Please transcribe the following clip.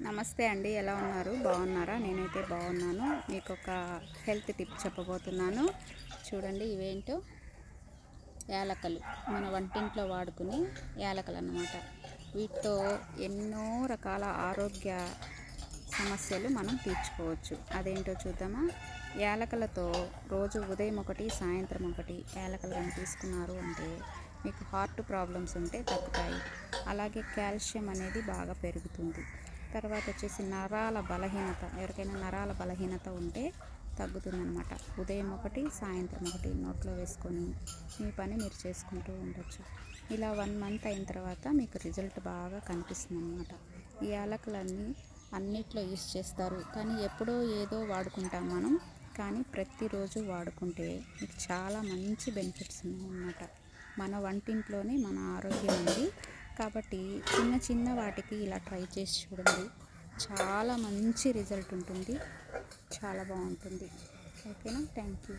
నమస్తే అండి, ఎలా ఉన్నారు? బాగున్నారా? నేనైతే బాగున్నాను. మీకు ఒక హెల్త్ టిప్ చెప్పబోతున్నాను. చూడండి, ఇవేంటో యాలకలు, మన వంటింట్లో వాడుకునే యాలకలు అన్నమాట. వీటితో ఎన్నో రకాల ఆరోగ్య సమస్యలు మనం తీర్చుకోవచ్చు. అదేంటో చూద్దామా? యాలకలతో రోజు ఉదయం ఒకటి, సాయంత్రం ఒకటి యాలకలు కానీ తీసుకున్నారు అంటే మీకు హార్ట్ ప్రాబ్లమ్స్ ఉంటే తగ్గుతాయి. అలాగే కాల్షియం అనేది బాగా పెరుగుతుంది. తర్వాత వచ్చేసి నరాల బలహీనత, ఎవరికైనా నరాల బలహీనత ఉంటే తగ్గుతుందన్నమాట. ఉదయం ఒకటి, సాయంత్రం ఒకటి నోట్లో వేసుకొని మీ పని మీరు చేసుకుంటూ ఉండొచ్చు. ఇలా 1 మంత్ అయిన తర్వాత మీకు రిజల్ట్ బాగా కనిపిస్తుంది అన్నమాట. ఈ యాలకులన్నీ అన్నిట్లో యూస్ చేస్తారు, కానీ ఎప్పుడో ఏదో వాడుకుంటాం మనం. కానీ ప్రతిరోజు వాడుకుంటే మీకు చాలా మంచి బెనిఫిట్స్ ఉన్నాయన్నమాట. మన వంటింట్లోనే మన ఆరోగ్యం ఉంది కాబట్టి చిన్న చిన్న వాటికి ఇలా ట్రై చేసి చూడండి. చాలా మంచి రిజల్ట్ ఉంటుంది, చాలా బాగుంటుంది. ఓకేనా? Thank you.